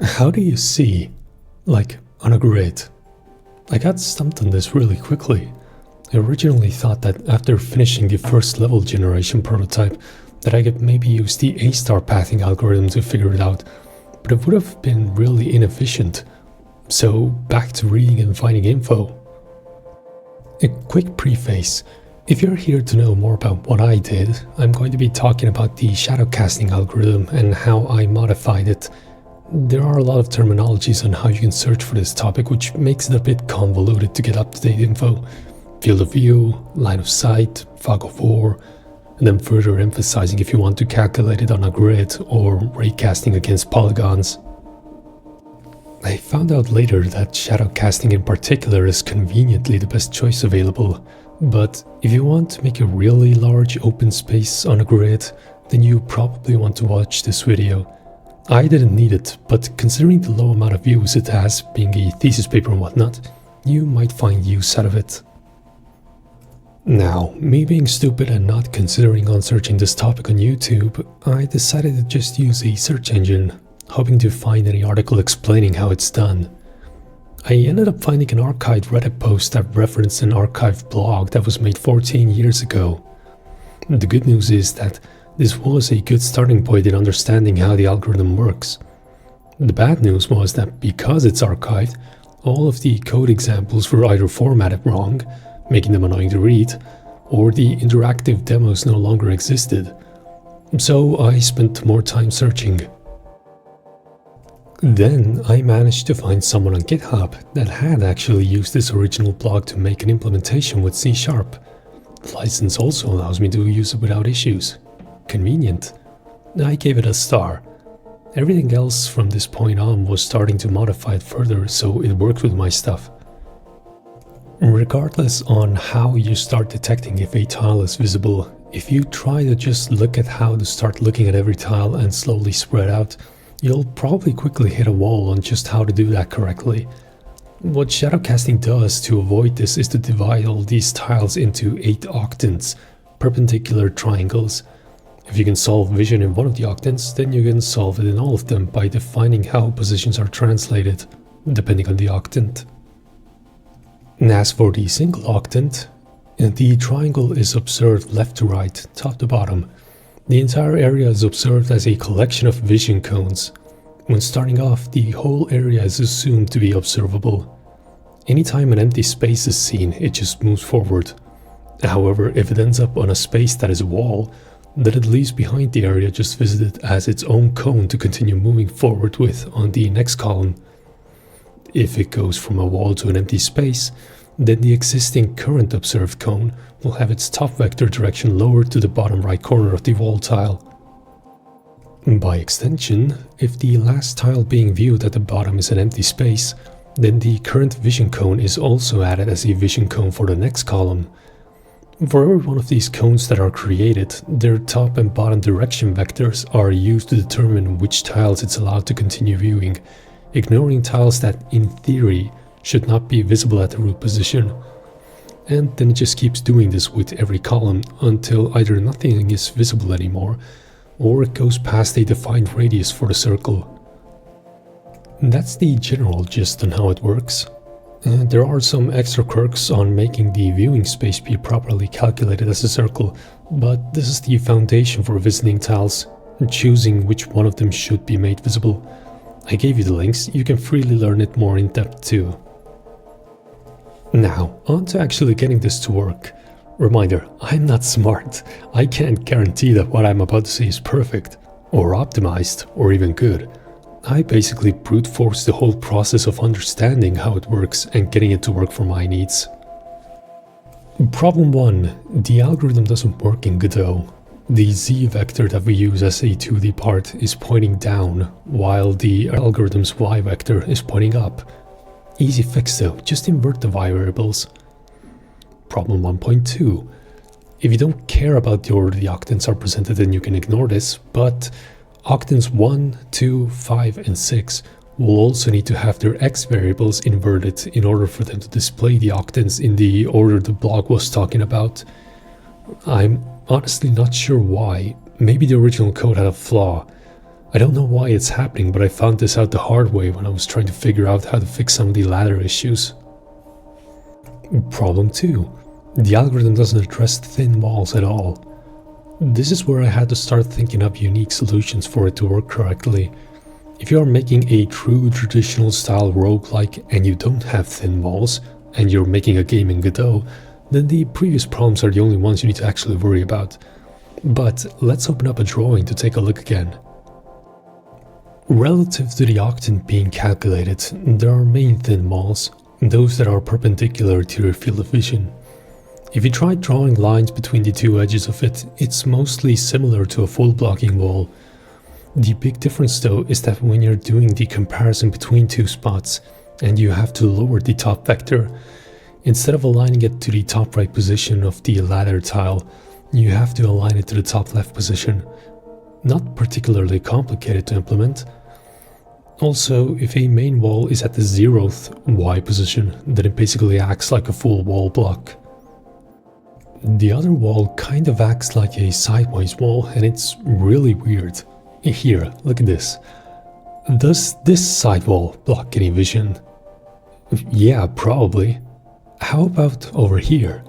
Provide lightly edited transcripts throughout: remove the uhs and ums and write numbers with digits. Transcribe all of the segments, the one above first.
How do you see, like, on a grid? I got stumped on this really quickly. I originally thought that after finishing the first level generation prototype that I could maybe use the A-star pathing algorithm to figure it out, but it would have been really inefficient. So back to reading and finding info. A quick preface. If you're here to know more about what I did, I'm going to be talking about the shadow casting algorithm and how I modified it. There are a lot of terminologies on how you can search for this topic, which makes it a bit convoluted to get up-to-date info. Field of view, line of sight, fog of war, and then further emphasizing if you want to calculate it on a grid or raycasting against polygons. I found out later that shadow casting in particular is conveniently the best choice available, but if you want to make a really large open space on a grid, then you probably want to watch this video. I didn't need it, but considering the low amount of views it has, being a thesis paper and whatnot, you might find use out of it. Now, me being stupid and not considering on searching this topic on YouTube, I decided to just use a search engine, hoping to find any article explaining how it's done. I ended up finding an archived Reddit post that referenced an archived blog that was made 14 years ago. The good news is that this was a good starting point in understanding how the algorithm works. The bad news was that because it's archived, all of the code examples were either formatted wrong, making them annoying to read, or the interactive demos no longer existed. So I spent more time searching. Then I managed to find someone on GitHub that had actually used this original blog to make an implementation with C#. The license also allows me to use it without issues. Convenient. I gave it a star. Everything else from this point on was starting to modify it further so it worked with my stuff. Regardless on how you start detecting if a tile is visible, if you try to just look at how to start looking at every tile and slowly spread out, you'll probably quickly hit a wall on just how to do that correctly. What shadow casting does to avoid this is to divide all these tiles into 8 octants, perpendicular triangles. If you can solve vision in one of the octants, then you can solve it in all of them by defining how positions are translated, depending on the octant. And as for the single octant, the triangle is observed left to right, top to bottom. The entire area is observed as a collection of vision cones. When starting off, the whole area is assumed to be observable. Anytime an empty space is seen, it just moves forward. However, if it ends up on a space that is a wall, then it leaves behind the area just visited as its own cone to continue moving forward with on the next column. If it goes from a wall to an empty space, then the existing current observed cone will have its top vector direction lowered to the bottom right corner of the wall tile. By extension, if the last tile being viewed at the bottom is an empty space, then the current vision cone is also added as a vision cone for the next column. For every one of these cones that are created, their top and bottom direction vectors are used to determine which tiles it's allowed to continue viewing, ignoring tiles that, in theory, should not be visible at the root position. And then it just keeps doing this with every column until either nothing is visible anymore, or it goes past a defined radius for the circle. And that's the general gist on how it works. There are some extra quirks on making the viewing space be properly calculated as a circle, but this is the foundation for visiting tiles, choosing which one of them should be made visible. I gave you the links, you can freely learn it more in depth too. Now, on to actually getting this to work. Reminder, I'm not smart. I can't guarantee that what I'm about to say is perfect, or optimized, or even good. I basically brute force the whole process of understanding how it works and getting it to work for my needs. Problem 1. The algorithm doesn't work in Godot. The z vector that we use as a 2D part is pointing down, while the algorithm's y vector is pointing up. Easy fix though, just invert the variables. Problem 1.2. If you don't care about the order the octants are presented, then you can ignore this, but octants 1, 2, 5, and 6 will also need to have their x variables inverted in order for them to display the octants in the order the blog was talking about. I'm honestly not sure why. Maybe the original code had a flaw. I don't know why it's happening, but I found this out the hard way when I was trying to figure out how to fix some of the ladder issues. Problem 2. The algorithm doesn't address thin walls at all. This is where I had to start thinking up unique solutions for it to work correctly. If you are making a true traditional style roguelike and you don't have thin walls, and you're making a game in Godot, then the previous problems are the only ones you need to actually worry about. But let's open up a drawing to take a look again. Relative to the octant being calculated, there are main thin walls, those that are perpendicular to your field of vision. If you try drawing lines between the two edges of it, it's mostly similar to a full blocking wall. The big difference though is that when you're doing the comparison between two spots, and you have to lower the top vector, instead of aligning it to the top right position of the ladder tile, you have to align it to the top left position. Not particularly complicated to implement. Also, if a main wall is at the 0th Y position, then it basically acts like a full wall block. The other wall kind of acts like a sideways wall, and it's really weird. Here, look at this. Does this side wall block any vision? Yeah, probably. How about over here?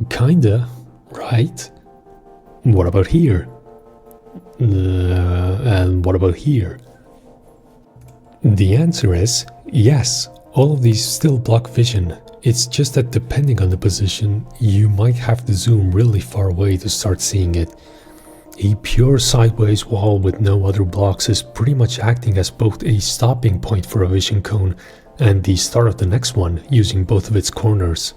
Kinda, right? What about here? And what about here? The answer is yes, all of these still block vision. It's just that depending on the position, you might have to zoom really far away to start seeing it. A pure sideways wall with no other blocks is pretty much acting as both a stopping point for a vision cone and the start of the next one, using both of its corners.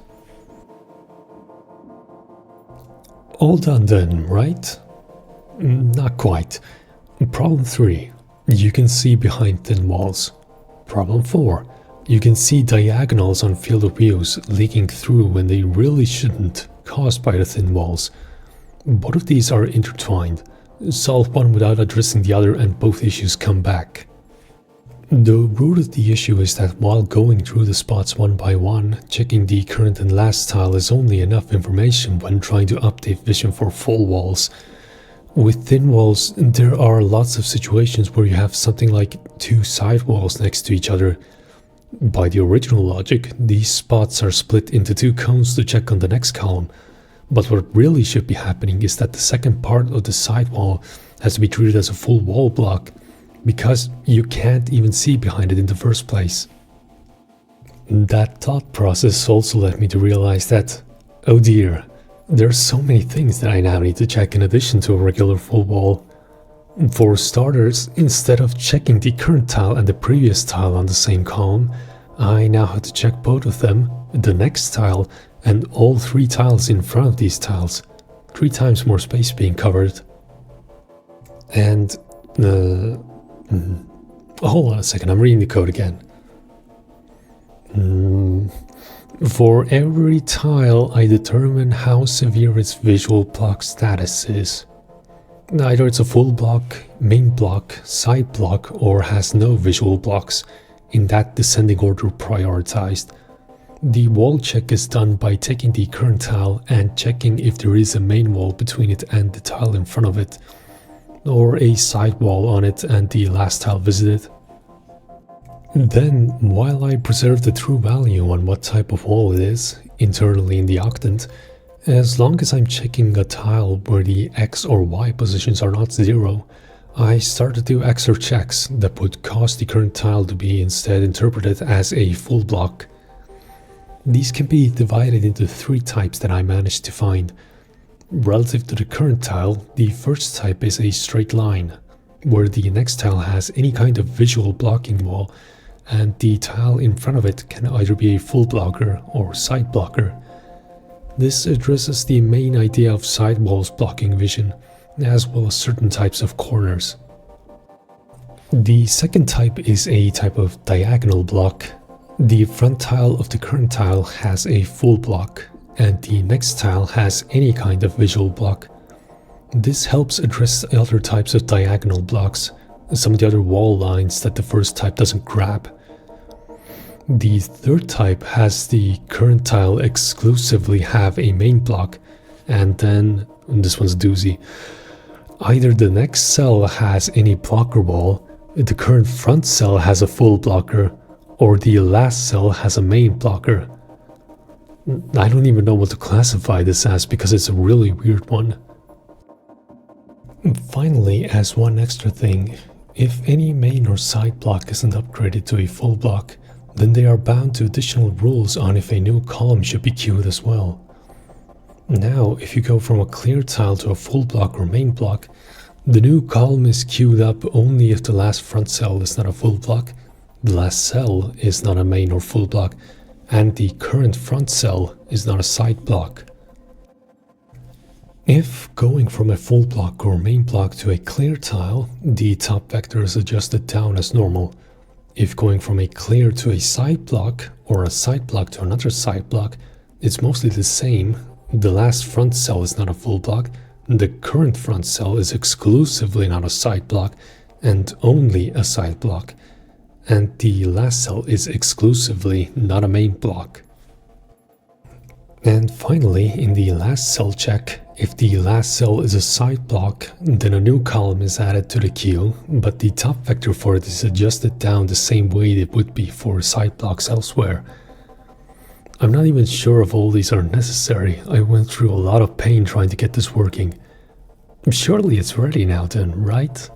All done then, right? Not quite. Problem 3. You can see behind thin walls. Problem 4. You can see diagonals on field of views leaking through when they really shouldn't, caused by the thin walls. Both of these are intertwined. Solve one without addressing the other and both issues come back. The root of the issue is that while going through the spots one by one, checking the current and last tile is only enough information when trying to update vision for full walls. With thin walls, there are lots of situations where you have something like two side walls next to each other. By the original logic, these spots are split into two cones to check on the next column. But what really should be happening is that the second part of the side wall has to be treated as a full wall block, because you can't even see behind it in the first place. That thought process also led me to realize that, oh dear, there are so many things that I now need to check in addition to a regular full wall. For starters, instead of checking the current tile and the previous tile on the same column, I now have to check both of them, the next tile, and all three tiles in front of these tiles. 3 times more space being covered. And, hold on a second, I'm reading the code again. For every tile, I determine how severe its visual block status is. Either it's a full block, main block, side block, or has no visual blocks, in that descending order prioritized. The wall check is done by taking the current tile and checking if there is a main wall between it and the tile in front of it, or a side wall on it and the last tile visited. Then, while I preserve the true value on what type of wall it is, internally in the octant, as long as I'm checking a tile where the X or Y positions are not 0, I start to do XOR checks that would cause the current tile to be instead interpreted as a full block. These can be divided into 3 types that I managed to find. Relative to the current tile, the first type is a straight line, where the next tile has any kind of visual blocking wall, and the tile in front of it can either be a full blocker or side blocker. This addresses the main idea of side walls blocking vision, as well as certain types of corners. The second type is a type of diagonal block. The front tile of the current tile has a full block, and the next tile has any kind of visual block. This helps address other types of diagonal blocks, some of the other wall lines that the first type doesn't grab. The third type has the current tile exclusively have a main block, and then, this one's a doozy, Either the next cell has any blocker wall, the current front cell has a full blocker, or the last cell has a main blocker. I don't even know what to classify this as because it's a really weird one. Finally, as one extra thing, if any main or side block isn't upgraded to a full block, then they are bound to additional rules on if a new column should be queued as well. Now, if you go from a clear tile to a full block or main block, the new column is queued up only if the last front cell is not a full block, the last cell is not a main or full block, and the current front cell is not a side block. If going from a full block or main block to a clear tile, the top vector is adjusted down as normal. If going from a clear to a side block or a side block to another side block, it's mostly the same. The last front cell is not a full block, the current front cell is exclusively not a side block and only a side block, and the last cell is exclusively not a main block. And finally, in the last cell check, if the last cell is a side block, then a new column is added to the queue, but the top vector for it is adjusted down the same way it would be for side blocks elsewhere. I'm not even sure if all these are necessary. I went through a lot of pain trying to get this working. Surely it's ready now then, right?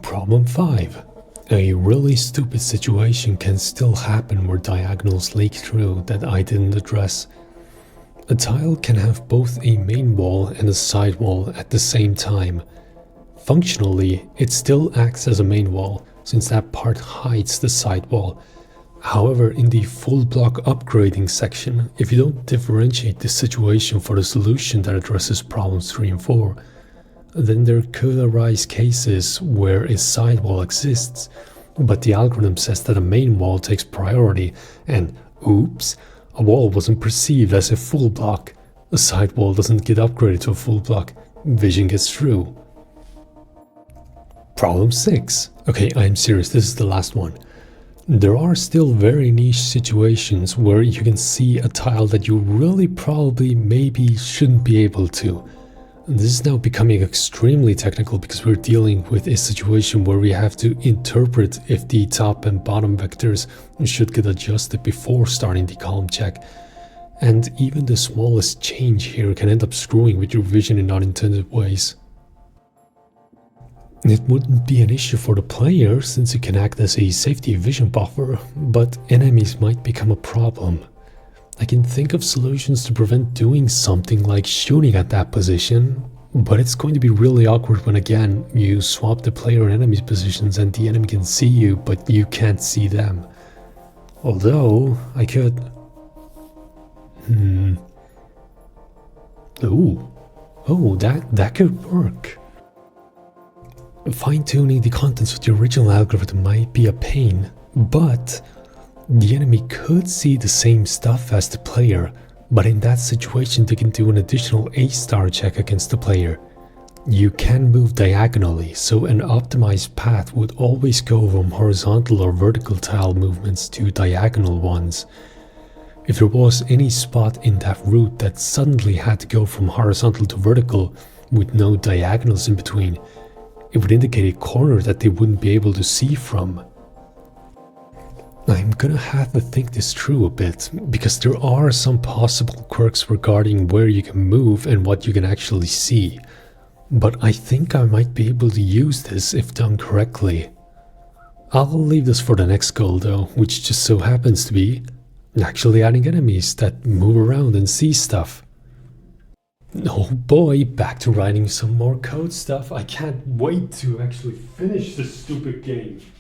Problem 5. A really stupid situation can still happen where diagonals leak through that I didn't address. A tile can have both a main wall and a side wall at the same time. Functionally, it still acts as a main wall, since that part hides the side wall. However, in the full block upgrading section, if you don't differentiate this situation for the solution that addresses problems 3 and 4, then there could arise cases where a side wall exists, but the algorithm says that a main wall takes priority, and oops, a wall wasn't perceived as a full block. A side wall doesn't get upgraded to a full block. Vision gets through. Problem 6. Okay, I'm serious, this is the last one. There are still very niche situations where you can see a tile that you really probably maybe shouldn't be able to. This is now becoming extremely technical because we're dealing with a situation where we have to interpret if the top and bottom vectors should get adjusted before starting the column check. And even the smallest change here can end up screwing with your vision in unintended ways. It wouldn't be an issue for the player since it can act as a safety vision buffer, but enemies might become a problem. I can think of solutions to prevent doing something like shooting at that position, but it's going to be really awkward when again you swap the player and enemy's positions and the enemy can see you but you can't see them. Although I could... Oh, that could work. Fine-tuning the contents of the original algorithm might be a pain, but the enemy could see the same stuff as the player, but in that situation they can do an additional A-star check against the player. You can move diagonally, so an optimized path would always go from horizontal or vertical tile movements to diagonal ones. If there was any spot in that route that suddenly had to go from horizontal to vertical with no diagonals in between, it would indicate a corner that they wouldn't be able to see from. I'm gonna have to think this through a bit, because there are some possible quirks regarding where you can move and what you can actually see. But I think I might be able to use this if done correctly. I'll leave this for the next goal though, which just so happens to be actually adding enemies that move around and see stuff. Oh boy, back to writing some more code stuff. I can't wait to actually finish this stupid game.